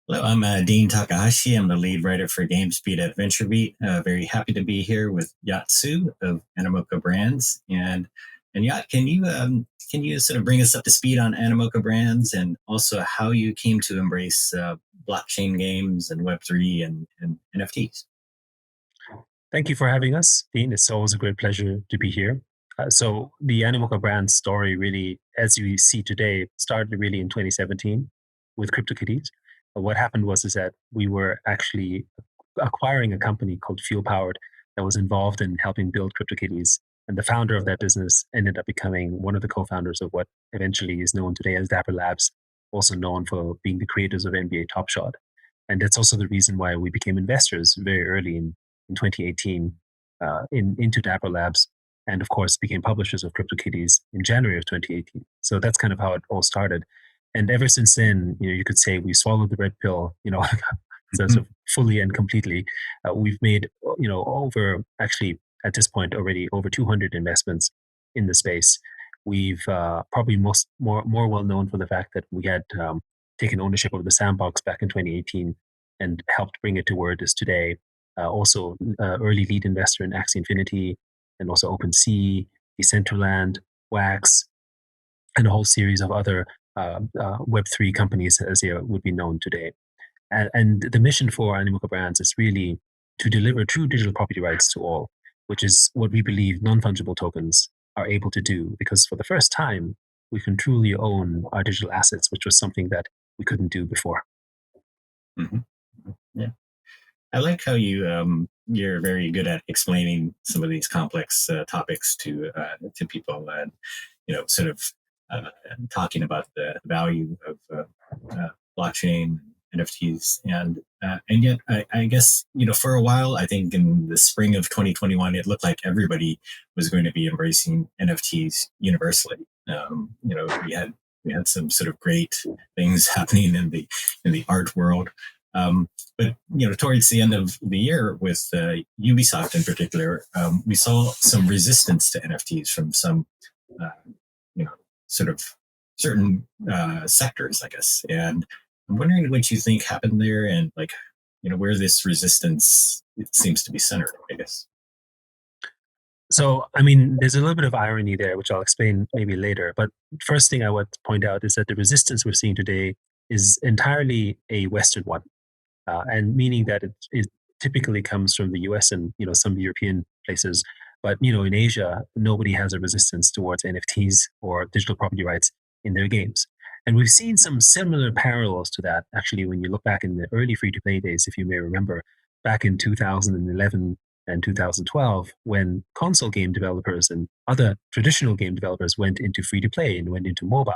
Hello, I'm Dean Takahashi. I'm the lead writer for GameSpeed at VentureBeat. Very happy to be here with Yatsu of Animoca Brands. And Yat, can you sort of bring us up to speed on Animoca Brands and also how you came to embrace blockchain games and Web3 and NFTs? Thank you for having us, Dean. It's always a great pleasure to be here. So the Animoca brand story really, as you see today, started really in 2017 with CryptoKitties. What happened was is that we were actually acquiring a company called Fuel Powered that was involved in helping build CryptoKitties. And the founder of that business ended up becoming one of the co-founders of what eventually is known today as Dapper Labs, also known for being the creators of NBA Top Shot. And that's also the reason why we became investors very early in 2018 into Dapper Labs, and of course became publishers of CryptoKitties in January of 2018. So that's kind of how it all started. And ever since then, you could say we swallowed the red pill, so Mhm. fully and completely. We've made, over actually at this point already over 200 investments in the space. We've probably more well known for the fact that we had taken ownership of the sandbox back in 2018 and helped bring it to where it is today. Also, early lead investor in Axie Infinity, and also OpenSea, Decentraland, Wax, and a whole series of other Web3 companies as they would be known today. And the mission for Animoca Brands is really to deliver true digital property rights to all, which is what we believe non-fungible tokens are able to do. Because for the first time, we can truly own our digital assets, which was something that we couldn't do before. Mhm. Yeah, I like how you're very good at explaining some of these complex topics to people, and sort of uh, talking about the value of blockchain, NFTs, and yet I guess for a while, I think in the spring of 2021, it looked like everybody was going to be embracing NFTs universally. We had some sort of great things happening in the art world. But towards the end of the year, with Ubisoft in particular, we saw some resistance to NFTs from some, uh, you know, sort of certain sectors, I guess. And I'm wondering what you think happened there, and like, where this resistance it seems to be centered, I guess. So, I mean, there's a little bit of irony there, which I'll explain maybe later. But first thing I want to point out is that the resistance we're seeing today is entirely a Western one, and meaning that it typically comes from the US and some European places. But in Asia, nobody has a resistance towards NFTs or digital property rights in their games. And we've seen some similar parallels to that actually when you look back in the early free to play days, if you may remember, back in 2011 and 2012, when console game developers and other traditional game developers went into free to play and went into mobile.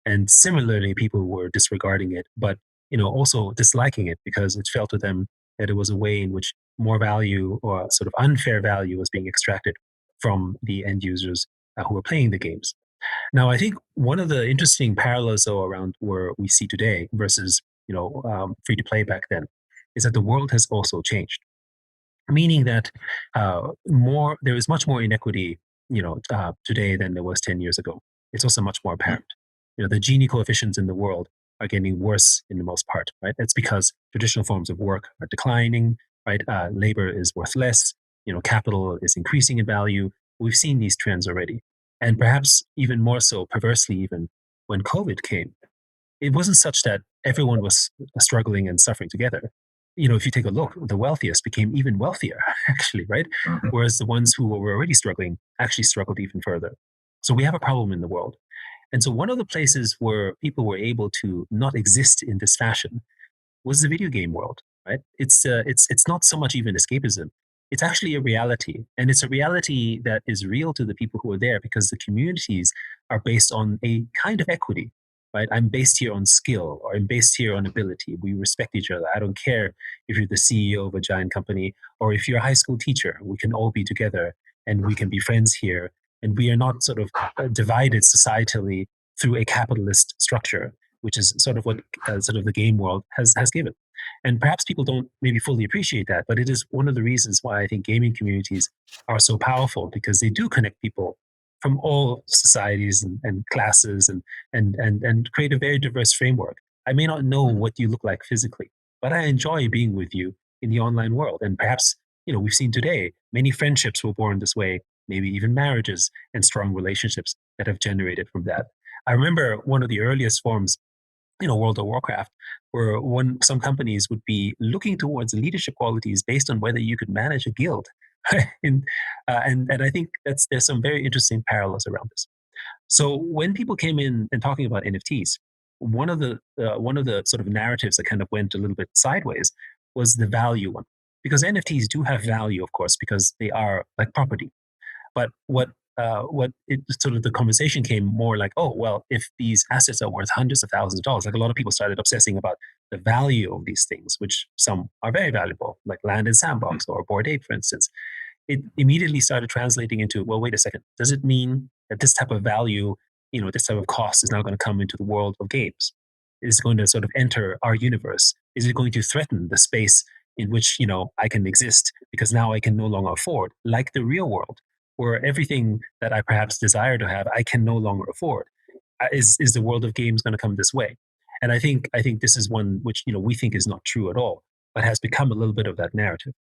And similarly, people were disregarding it, but also disliking it because it felt to them that it was a way in which more value or sort of unfair value was being extracted from the end users who were playing the games. Now, I think one of the interesting parallels, though, around where we see today versus free to play back then, is that the world has also changed, meaning that more there is much more inequity, today than there was 10 years ago. It's also much more apparent. The Gini coefficients in the world are getting worse in the most part, right? That's because traditional forms of work are declining, right? Labor is worth less. Capital is increasing in value. We've seen these trends already, and perhaps even more so, perversely, even when COVID came, it wasn't such that everyone was struggling and suffering together. If you take a look, the wealthiest became even wealthier, actually, right? Mhm. Whereas the ones who were already struggling actually struggled even further. So we have a problem in the world. And so one of the places where people were able to not exist in this fashion was the video game world, right? It's not so much even escapism. It's actually a reality, and it's a reality that is real to the people who are there because the communities are based on a kind of equity, right? I'm based here on skill, or I'm based here on ability. We respect each other. I don't care if you're the CEO of a giant company or if you're a high school teacher. We can all be together, and we can be friends here. And we are not sort of divided societally through a capitalist structure, which is sort of what sort of the game world has given. And perhaps people don't maybe fully appreciate that, but it is one of the reasons why I think gaming communities are so powerful because they do connect people from all societies and classes and create a very diverse framework. I may not know Mhm. what you look like physically, but I enjoy being with you in the online world. And perhaps, we've seen today many friendships were born this way, maybe even marriages and strong relationships that have generated from that. I remember one of the earliest forms, World of Warcraft, where some companies would be looking towards leadership qualities based on whether you could manage a guild. and, and I think there's some very interesting parallels around this. So when people came in and talking about NFTs, one of the sort of narratives that kind of went a little bit sideways was the value one, because NFTs do have value, of course, because they are like property. But what it sort of the conversation came more like, oh well, if these assets are worth hundreds of thousands of dollars, like a lot of people started obsessing about the value of these things, which some are very valuable, like land in Mhm. Sandbox or Bored Ape, for instance. It immediately started translating into, well, wait a second, does it mean that this type of value, this type of cost is now going to come into the world of games? Is it going to sort of enter our universe? Is it going to threaten the space in which, I can exist because now I can no longer afford, like the real world, where everything that I perhaps desire to have, I can no longer afford? Is the world of games going to come this way? And I think this is one which we think is not true at all, but has become a little bit of that narrative.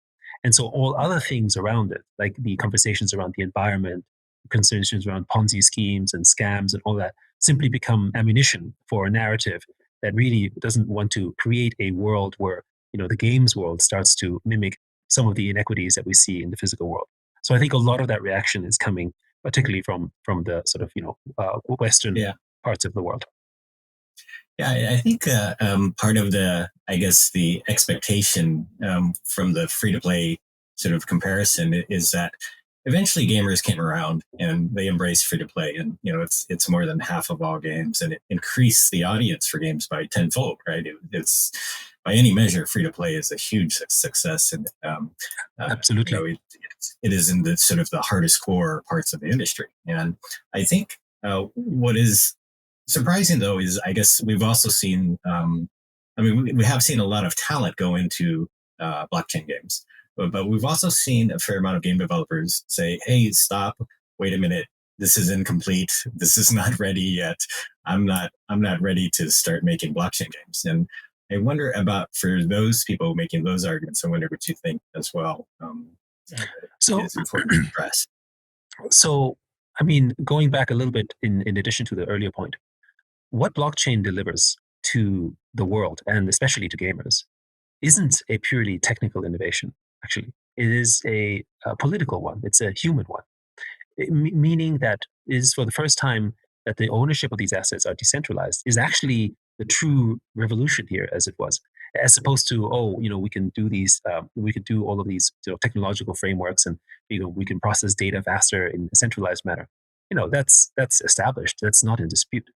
And so all other things around it, like the conversations around the environment, conversations around Ponzi schemes and scams and all that, simply become ammunition for a narrative that really doesn't want to create a world where, the games world starts to mimic some of the inequities that we see in the physical world. So I think a lot of that reaction is coming particularly from the sort of, Western Yeah. parts of the world. Yeah, I think part of I guess, the expectation from the free to play sort of comparison is that eventually gamers came around and they embraced free to play, and it's more than half of all games, and it increased the audience for games by tenfold. Right? It's by any measure, free to play is a huge success, and Absolutely. it is in the sort of the hardest core parts of the industry, and I think what is surprising though is, I guess, we've also seen. I mean, we have seen a lot of talent go into blockchain games, but we've also seen a fair amount of game developers say, "Hey, stop! Wait a minute. This is incomplete. This is not ready yet. I'm not ready to start making blockchain games." And I wonder about, for those people making those arguments, I wonder what you think as well. Uh, So is important to address. so I mean, going back a little bit in addition to the earlier point, what blockchain delivers to the world and especially to gamers isn't a purely technical innovation, actually. It is a political one, it's a human one. Meaning that is for the first time that the ownership of these assets are decentralized is actually the true revolution here, as it was, as opposed to, oh, we can do these, we could do all of these technological frameworks, and we can process data faster in a centralized manner. That's established. That's not in dispute.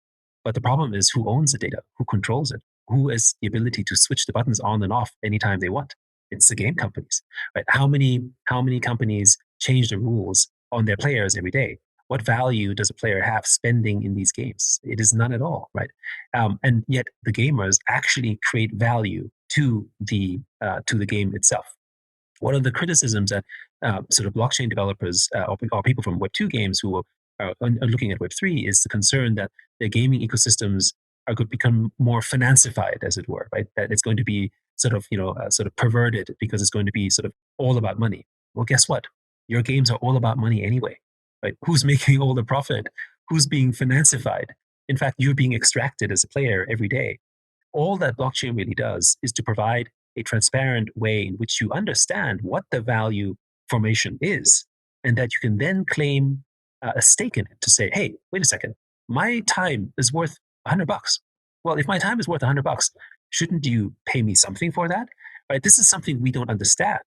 But the problem is, who owns the data, who controls it, who has the ability to switch the buttons on and off anytime they want. It's the game companies, right? How many companies change the rules on their players every day? What value does a player have spending in these games? It is none at all, right? And yet the gamers actually create value to the game itself. One of the criticisms that sort of blockchain developers or people from Web2 games who are looking at Web3 is the concern that the gaming ecosystems are going to become more financified, as it were, right? That it's going to be sort of perverted because it's going to be sort of all about money. Well, guess what? Your games are all about money anyway, right? Who's making all the profit? Who's being financified? In fact, you're being extracted as a player every day. All that blockchain really does is to provide a transparent way in which you understand what the value formation is, and that you can then claim a stake in it to say, hey, wait a second, my time is worth $100. Well, if my time is worth $100, shouldn't you pay me something for that? Right? This is something we don't understand.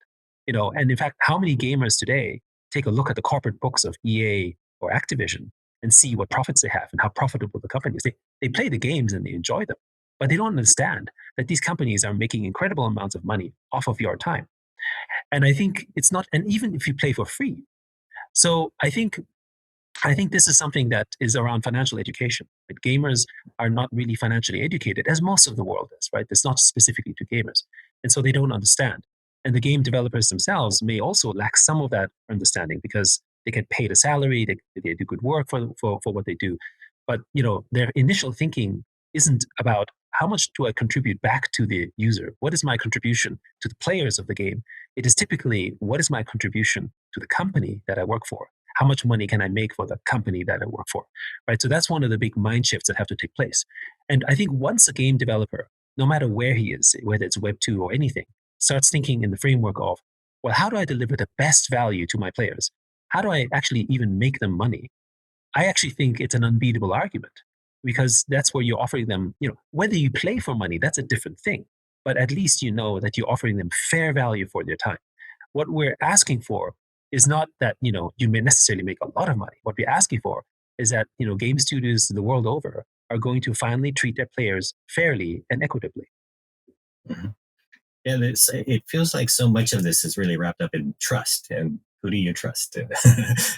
And in fact, how many gamers today take a look at the corporate books of EA or Activision and see what profits they have and how profitable the company is? They play the games and they enjoy them, but they don't understand that these companies are making incredible amounts of money off of your time. And I think it's not, and even if you play for free. So I think this is something that is around financial education. Right? Gamers are not really financially educated, as most of the world is, right? It's not specifically to gamers. And so they don't understand. And the game developers themselves may also lack some of that understanding because they get paid a salary, they do good work for what they do. But their initial thinking isn't about how much do I contribute back to the user? What is my contribution to the players of the game? It is typically, what is my contribution to the company that I work for? How much money can I make for the company that I work for? Right. So that's one of the big mind shifts that have to take place. And I think once a game developer, no matter where he is, whether it's Web 2 or anything, starts thinking in the framework of, well, how do I deliver the best value to my players? How do I actually even make them money? I actually think it's an unbeatable argument because that's where you're offering them, whether you play for money, that's a different thing. But at least you know that you're offering them fair value for their time. What we're asking for is not that, you may necessarily make a lot of money. What we're asking for is that, game studios the world over are going to finally treat their players fairly and equitably. Mhm. Yeah, it feels like so much of this is really wrapped up in trust. And who do you trust?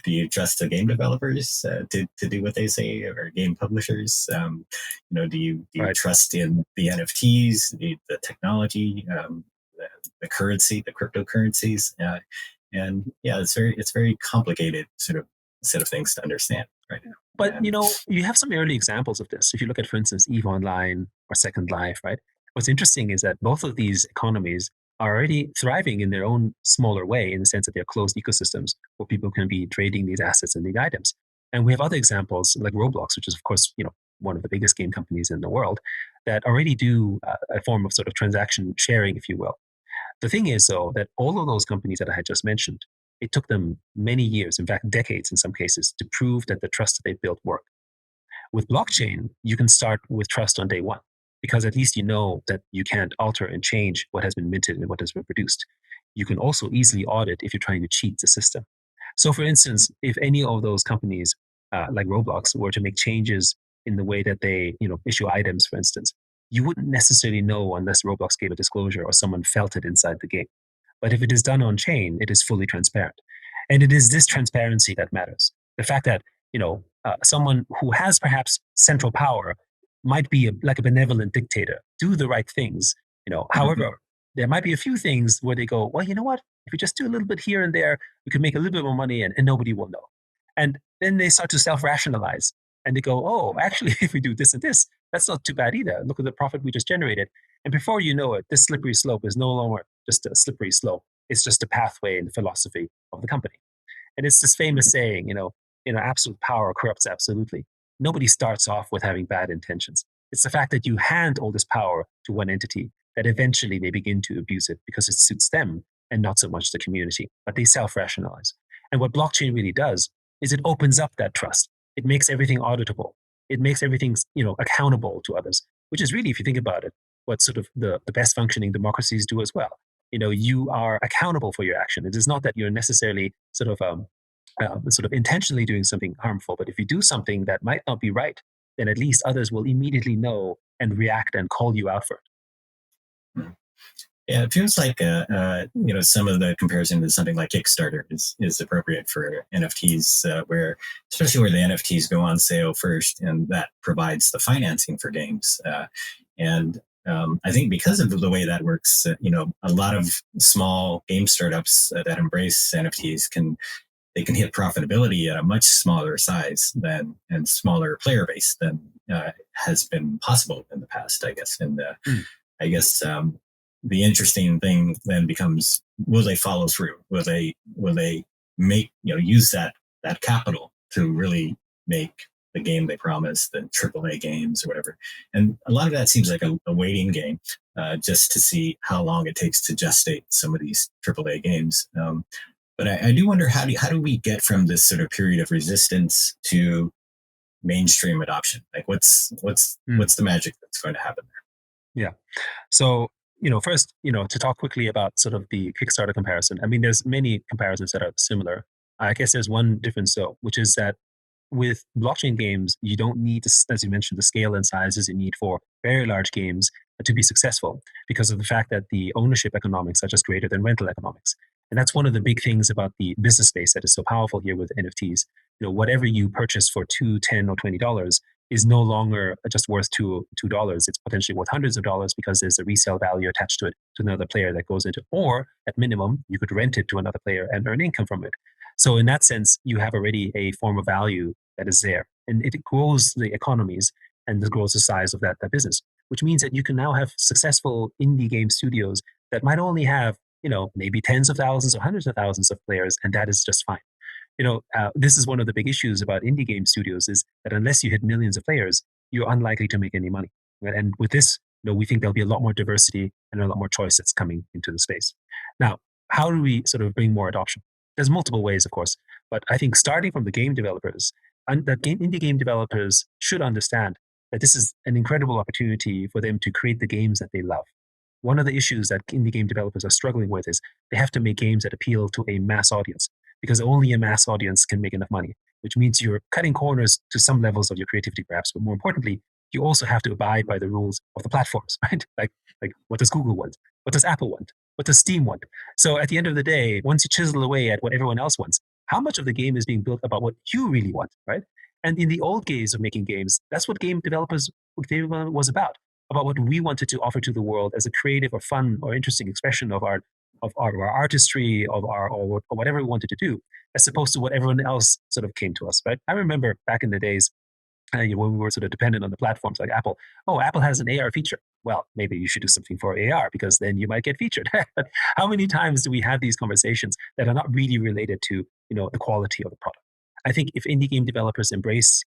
Do you trust the game developers to do what they say, or game publishers? Do you Right. trust in the NFTs, the technology, the currency, the cryptocurrencies? And yeah, it's very complicated sort of set of things to understand right now. But And you have some early examples of this. If you look at, for instance, Eve Online or Second Life, right? What's interesting is that both of these economies are already thriving in their own smaller way, in the sense that they're closed ecosystems where people can be trading these assets and these items. And we have other examples like Roblox, which is of course one of the biggest game companies in the world, that already do a form of sort of transaction sharing, if you will. The thing is, though, that all of those companies that I had just mentioned, it took them many years, in fact, decades in some cases, to prove that the trust that they built worked. With blockchain, you can start with trust on day one because at least you know that you can't alter and change what has been minted and what has been produced. You can also easily audit if you're trying to cheat the system. So, for instance, if any of those companies, like Roblox, were to make changes in the way that they, issue items, for instance, you wouldn't necessarily know unless Roblox gave a disclosure or someone felt it inside the game. But if it is done on chain, it is fully transparent. And it is this transparency that matters. The fact that, someone who has perhaps central power might be like a benevolent dictator, do the right things. However, there might be a few things where they go, well, you know what? If we just do a little bit here and there, we could make a little bit more money and nobody will know. And then they start to self rationalize and they go, oh, actually, if we do this and this, that's not too bad either. Look at the profit we just generated. And before you know it, this slippery slope is no longer just a slippery slope. It's just a pathway in the philosophy of the company. And it's this famous saying, absolute power corrupts absolutely. Nobody starts off with having bad intentions. It's the fact that you hand all this power to one entity that eventually they begin to abuse it because it suits them and not so much the community, but they self rationalize. And what blockchain really does is it opens up that trust. It makes everything auditable. It makes everything, accountable to others, which is really, if you think about it, what sort of the best functioning democracies do as well. You are accountable for your action. It is not that you're necessarily sort of intentionally doing something harmful, but if you do something that might not be right, then at least others will immediately know and react and call you out for it. Yeah, it feels like some of the comparison to something like Kickstarter is appropriate for NFTs, where especially where the NFTs go on sale first, and that provides the financing for games. And I think because of the way that works, a lot of small game startups that embrace NFTs can hit profitability at a much smaller size than and smaller player base than has been possible in the past, I guess. And I guess the interesting thing then becomes: will they follow through? Will they make use that capital to really make the game they promised, the AAA games or whatever? And a lot of that seems like a waiting game, just to see how long it takes to gestate some of these AAA games. But I do wonder, how do we get from this sort of period of resistance to mainstream adoption? Like what's the magic that's going to happen Yeah. So, first, to talk quickly about sort of the Kickstarter comparison. I mean, there's many comparisons that are similar. I guess there's one difference though, which is that with blockchain games, you don't need to, as you mentioned, the scale and sizes you need for very large games to be successful because of the fact that the ownership economics are just greater than rental economics. And that's one of the big things about the business space that is so powerful here with NFTs. Whatever you purchase for $2, $10, or $20 is no longer just worth $2. It's potentially worth hundreds of dollars because there's a resale value attached to it to another player that goes into, or at minimum, you could rent it to another player and earn income from it. So in that sense, you have already a form of value that is there, and it grows the economies and it grows the size of that business. which means that you can now have successful indie game studios that might only have, maybe tens of thousands or hundreds of thousands of players, and that is just fine. This is one of the big issues about indie game studios is that unless you hit millions of players, you're unlikely to make any money. Right? And with this, we think there'll be a lot more diversity and a lot more choice that's coming into the space. Now, how do we sort of bring more adoption? There's multiple ways, of course, but I think starting from the game developers, and that indie game developers should understand that this is an incredible opportunity for them to create the games that they love. One of the issues that indie game developers are struggling with is they have to make games that appeal to a mass audience because only a mass audience can make enough money, which means you're cutting corners to some levels of your creativity, perhaps. But more importantly, you also have to abide by the rules of the platforms, right? Like what does Google want? What does Apple want? What does Steam want? So at the end of the day, once you chisel away at what everyone else wants, how much of the game is being built about what you really want, right? And in the old days of making games, that's what game developers was about what we wanted to offer to the world as a creative or fun or interesting expression of our artistry, or whatever we wanted to do, as opposed to what everyone else sort of came to us, right? I remember back in the days when we were sort of dependent on the platforms like Apple. Oh, Apple has an AR feature. Well, maybe you should do something for AR because then you might get featured. But how many times do we have these conversations that are not really related to the quality of the product? I think if indie game developers embrace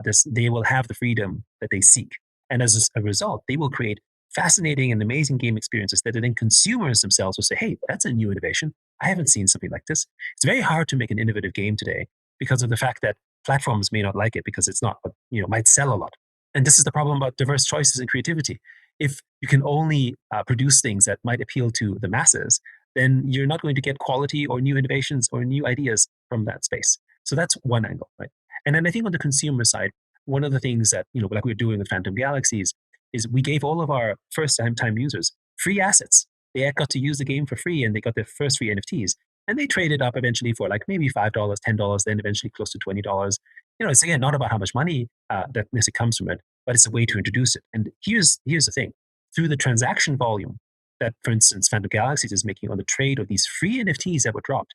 this, they will have the freedom that they seek, and as a result, they will create fascinating and amazing game experiences that then consumers themselves will say, hey, that's a new innovation. I haven't seen something like this. It's very hard to make an innovative game today because of the fact that platforms may not like it because it's not, might sell a lot. And this is the problem about diverse choices and creativity. If you can only produce things that might appeal to the masses, then you're not going to get quality or new innovations or new ideas from that space. So that's one angle, right? And then I think on the consumer side, one of the things that, like we're doing with Phantom Galaxies, is we gave all of our first-time users free assets. They got to use the game for free, and they got their first free NFTs. And they traded up eventually for like maybe $5, $10, then eventually close to $20. It's again not about how much money that necessarily comes from it, but it's a way to introduce it. And here's the thing: through the transaction volume that, for instance, Phantom Galaxies is making on the trade of these free NFTs that were dropped,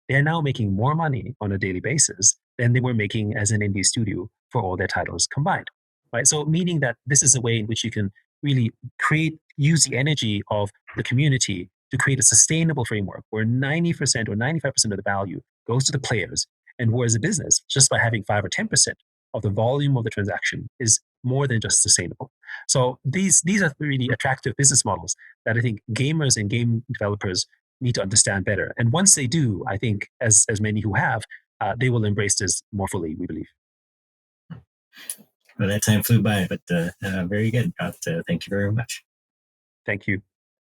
they are now making more money on a daily basis than they were making as an indie studio for all their titles combined. Right? So meaning that this is a way in which you can really use the energy of the community to create a sustainable framework where 90% or 95% of the value goes to the players, and whereas a business, just by having 5 or 10% of the volume of the transaction is more than just sustainable. So these are really attractive business models that I think gamers and game developers need to understand better. And once they do, I think as many who have, they will embrace this more fully, we believe. Well, that time flew by, but very good. Thank you very much. Thank you.